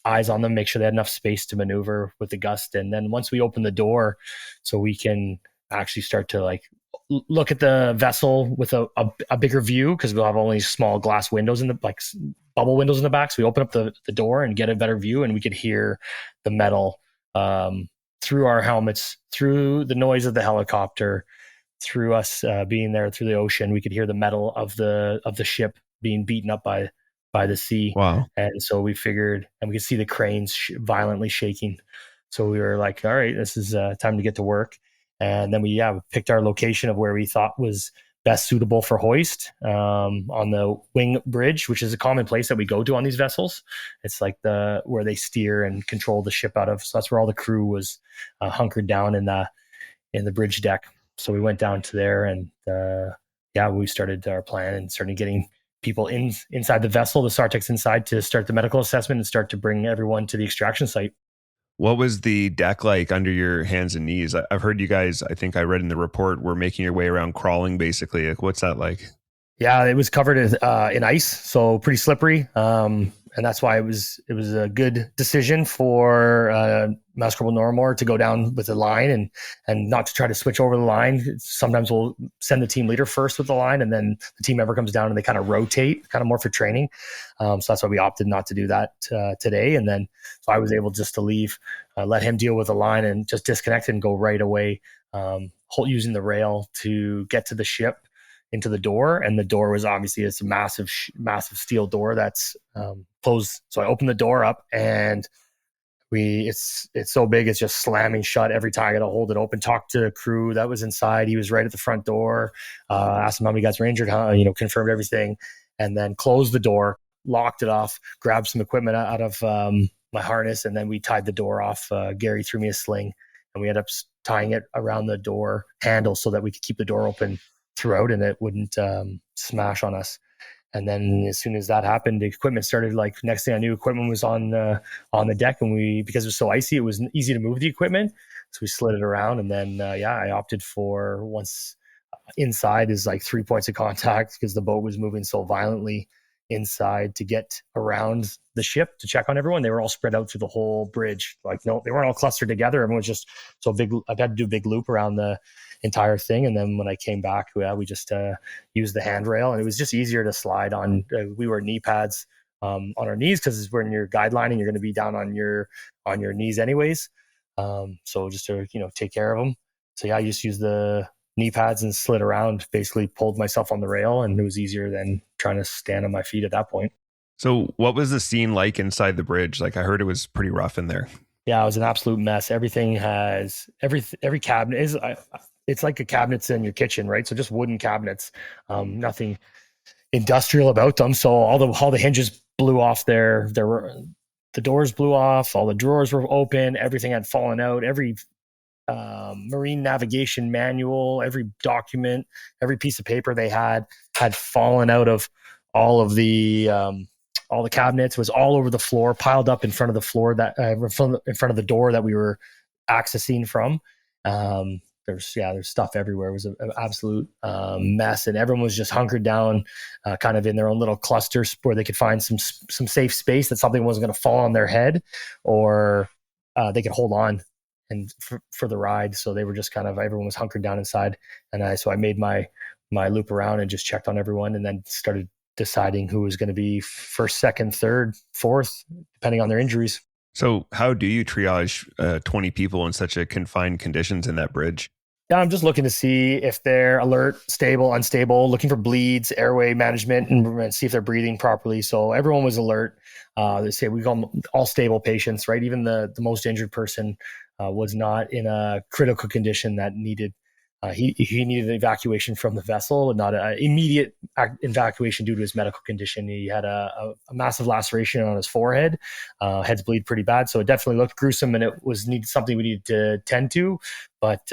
eyes on them, make sure they had enough space to maneuver with the gust. And then once we open the door so we can actually start to like look at the vessel with a bigger view, because we'll have only small glass windows in the like bubble windows in the back. So we open up the door and get a better view, and we could hear the metal through our helmets, through the noise of the helicopter, through us being there through the ocean. We could hear the metal of the ship being beaten up by the sea. Wow. And so we figured, and we could see the cranes violently shaking. So we were like, all right, this is time to get to work. And then we picked our location of where we thought was best suitable for hoist on the wing bridge, which is a common place that we go to on these vessels. It's like where they steer and control the ship out of. So that's where all the crew was hunkered down in the bridge deck. So we went down to there, and we started our plan and started getting people inside the vessel, the SAR techs inside, to start the medical assessment and start to bring everyone to the extraction site. What was the deck like under your hands and knees? I've heard you guys, I think I read in the report, were making your way around crawling basically. Like, what's that like? Yeah, it was covered in ice, so pretty slippery. And that's why it was a good decision for Mass Corporal Norrimore to go down with the line and not to try to switch over the line. Sometimes we'll send the team leader first with the line, and then the team member comes down and they kind of rotate, kind of more for training. So that's why we opted not to do that today. And then so I was able just to leave, let him deal with the line and just disconnect and go right away, using the rail to get to the ship, into the door. And the door was obviously, it's a massive steel door that's closed. So I opened the door up, and it's so big, it's just slamming shut every time. I got to hold it open, talk to the crew that was inside. He was right at the front door, asked him how many guys were injured, confirmed everything, and then closed the door, locked it off, grabbed some equipment out of my harness, and then we tied the door off. Gary threw me a sling, and we ended up tying it around the door handle so that we could keep the door open throughout and it wouldn't smash on us. And then as soon as that happened, the equipment started, like, next thing I knew, equipment was on the deck, and because it was so icy, it was easy to move the equipment. So we slid it around, and then I opted for, once inside is like 3 points of contact, because the boat was moving so violently inside, to get around the ship to check on everyone. They were all spread out through the whole bridge. Like, no, they weren't all clustered together. Everyone was just so big. I've had to do a big loop around the entire thing. And then when I came back, we just used the handrail, and it was just easier to slide on. We were knee pads on our knees, because when you're guidelining, you're going to be down on your knees anyways. So just to take care of them. So I just used the knee pads and slid around, basically pulled myself on the rail, and it was easier than trying to stand on my feet at that point. So what was the scene like inside the bridge? Like, I heard it was pretty rough in there. Yeah, it was an absolute mess. Everything has every cabinet is it's like a cabinets in your kitchen, right? So just wooden cabinets, nothing industrial about them. So all the hinges blew off there. The doors blew off. All the drawers were open. Everything had fallen out. Every marine navigation manual, every document, every piece of paper they had fallen out of all the cabinets. It was all over the floor, piled up in front of the floor in front of the door that we were accessing from. There's stuff everywhere. It was an absolute mess, and everyone was just hunkered down, kind of in their own little clusters where they could find some safe space that something wasn't going to fall on their head, or they could hold on and for the ride. So they were just everyone was hunkered down inside. And so I made my loop around and just checked on everyone, and then started deciding who was going to be first, second, third, fourth, depending on their injuries. So how do you triage 20 people in such a confined conditions in that bridge? Yeah, I'm just looking to see if they're alert, stable, unstable, looking for bleeds, airway management, and see if they're breathing properly. So everyone was alert. They say we call them all stable patients, right? Even the most injured person was not in a critical condition that needed, he needed evacuation from the vessel, not an immediate evacuation due to his medical condition. He had a massive laceration on his forehead, heads bleed pretty bad. So it definitely looked gruesome, and it was something we needed to tend to, but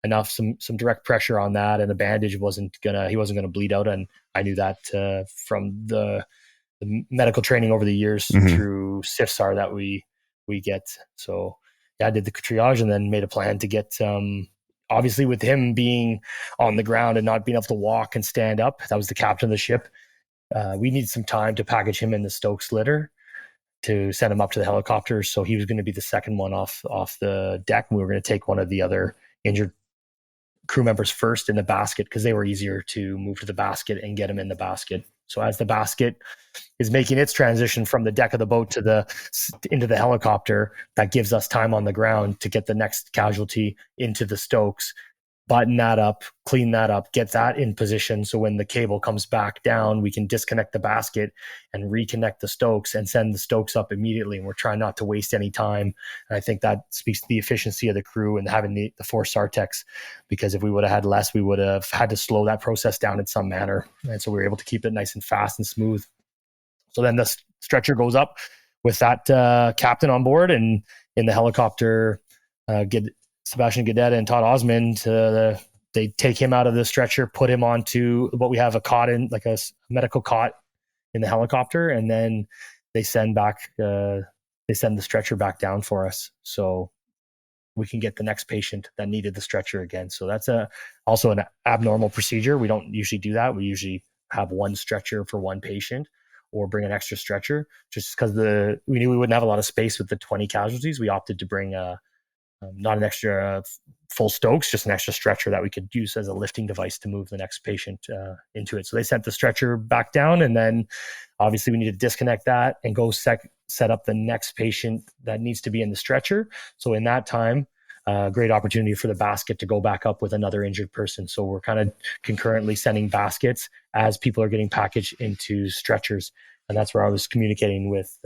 enough, some direct pressure on that, and the bandage he wasn't gonna bleed out. And I knew that from the medical training over the years through SIFSAR that we get. So I did the triage and then made a plan to get, obviously with him being on the ground and not being able to walk and stand up, that was the captain of the ship. We needed some time to package him in the Stokes litter to send him up to the helicopter. So he was going to be the second one off the deck. And we were going to take one of the other injured crew members first in the basket because they were easier to move to the basket and get them in the basket. So as the basket is making its transition from the deck of the boat to into the helicopter, that gives us time on the ground to get the next casualty into the stokes, button that up, clean that up, get that in position. So when the cable comes back down, we can disconnect the basket and reconnect the stokes and send the stokes up immediately. And we're trying not to waste any time. And I think that speaks to the efficiency of the crew and having the 4 SAR techs, because if we would have had less, we would have had to slow that process down in some manner. And so we were able to keep it nice and fast and smooth. So then the stretcher goes up with that captain on board, and in the helicopter, Sebastian Gadetta and Todd Osmond, they take him out of the stretcher, put him onto what we have a cot in, like a medical cot in the helicopter, and then they send the stretcher back down for us, so we can get the next patient that needed the stretcher again. So that's also an abnormal procedure. We don't usually do that. We usually have one stretcher for one patient, or bring an extra stretcher, just because we knew we wouldn't have a lot of space with the 20 casualties. We opted to bring not an extra full stokes, just an extra stretcher that we could use as a lifting device to move the next patient into it. So they sent the stretcher back down, and then obviously we need to disconnect that and go set up the next patient that needs to be in the stretcher. So in that time, great opportunity for the basket to go back up with another injured person. So we're kind of concurrently sending baskets as people are getting packaged into stretchers. And that's where I was communicating with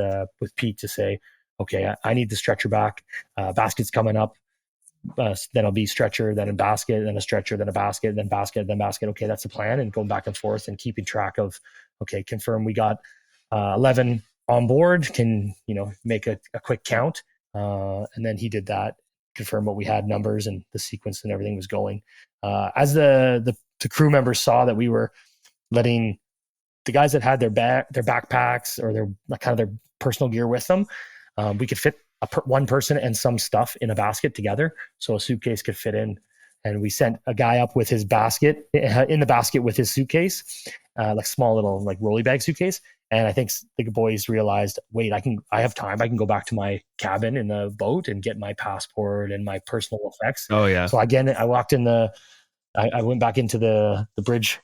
Pete to say, okay, I need the stretcher back. Basket's coming up. Then it'll be stretcher, then a basket, then a stretcher, then a basket, then basket, then basket. Okay, that's the plan. And going back and forth and keeping track of, okay, confirm we got 11 on board. Can, make a quick count. And then he did that, confirm what we had, numbers and the sequence and everything was going. As the crew members saw that we were letting the guys that had their backpacks or their personal gear with them, we could fit one person and some stuff in a basket together, so a suitcase could fit in. And we sent a guy up with his basket in the basket with his suitcase, like small little like rolly bag suitcase. And I think the boys realized, wait, I have time. I can go back to my cabin in the boat and get my passport and my personal effects. Oh yeah. So again, I walked in I went back into the bridge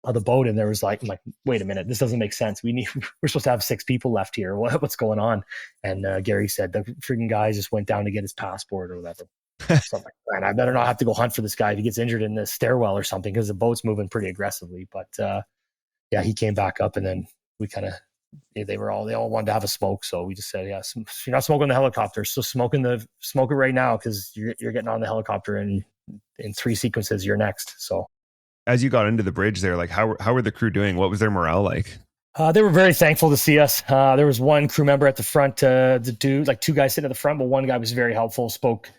of the boat, and there was I'm like, wait a minute, this doesn't make sense. We're supposed to have 6 people left here. What's going on? And Gary said the freaking guy just went down to get his passport or whatever. So I'm like, man, I better not have to go hunt for this guy if he gets injured in the stairwell or something, because the boat's moving pretty aggressively. But yeah, he came back up, and then we they all wanted to have a smoke. So we just said, yeah, you're not smoking the helicopter, so smoke it right now, because you're getting on the helicopter, and in 3 sequences you're next. So as you got into the bridge there, like how were the crew doing? What was their morale like? They were very thankful to see us. There was one crew member at the front, the dude, like 2 guys sitting at the front, but one guy was very helpful, spoke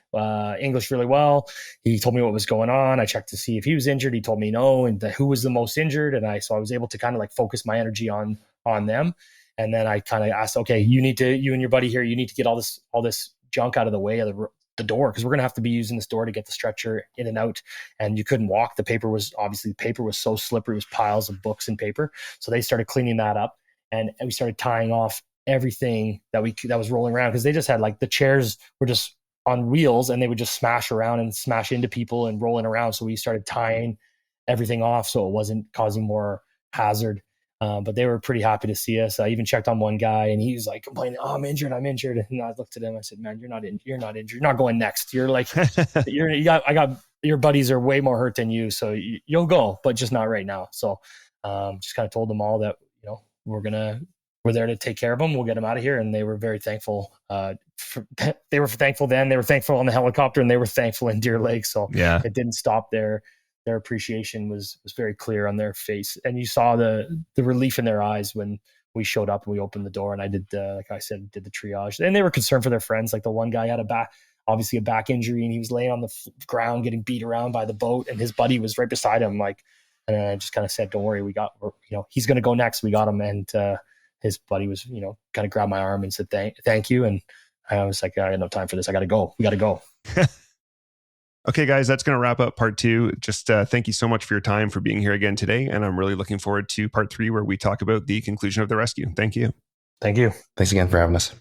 English really well. He told me what was going on. I checked to see if he was injured. He told me no, and who was the most injured. And so I was able to kind of focus my energy on them. And then I kind of asked, okay, you and your buddy here, you need to get all this junk out of the way of the door, because we're going to have to be using this door to get the stretcher in and out. And you couldn't walk. The paper was so slippery. It was piles of books and paper. So they started cleaning that up, and we started tying off everything that was rolling around, because they just had the chairs were just on wheels, and they would just smash around and smash into people and rolling around. So we started tying everything off so it wasn't causing more hazard. But they were pretty happy to see us. I even checked on one guy, and he was complaining, "Oh, I'm injured. And I looked at him. I said, "Man, you're not injured. You're not going next. You're your buddies are way more hurt than you, so you'll go, but just not right now." So, just kind of told them all that we're there to take care of them. We'll get them out of here, and they were very thankful. They were thankful then. They were thankful on the helicopter, and they were thankful in Deer Lake. So yeah, it didn't stop there. Their appreciation was very clear on their face, and you saw the relief in their eyes when we showed up and we opened the door, and I did the triage. And they were concerned for their friends. Like the one guy had a back injury, and he was laying on the ground getting beat around by the boat, and his buddy was right beside him. And I just kind of said, "Don't worry, he's going to go next. We got him." And his buddy was kind of grabbed my arm and said, "Thank you." And I was like, "I had no time for this. I got to go. We got to go." Okay, guys, that's going to wrap up part 2. Just thank you so much for your time, for being here again today. And I'm really looking forward to part 3, where we talk about the conclusion of the rescue. Thank you. Thank you. Thanks again for having us.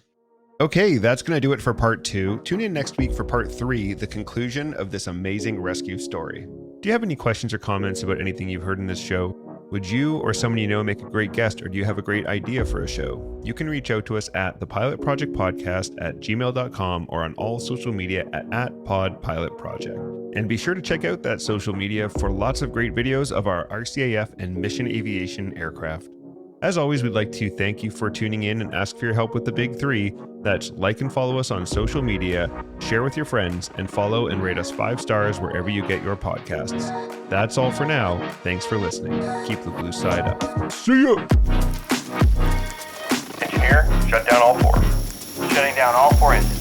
Okay, that's going to do it for part 2. Tune in next week for part 3, the conclusion of this amazing rescue story. Do you have any questions or comments about anything you've heard in this show? Would you or someone you know make a great guest, or do you have a great idea for a show? You can reach out to us at thepilotprojectpodcast@gmail.com or on all social media at @podpilotproject. And be sure to check out that social media for lots of great videos of our RCAF and mission aviation aircraft. As always, we'd like to thank you for tuning in and ask for your help with the big 3. That's like and follow us on social media, share with your friends, and follow and rate us 5 stars wherever you get your podcasts. That's all for now. Thanks for listening. Keep the blue side up. See ya! Engineer, shut down all 4. Shutting down all 4 engines.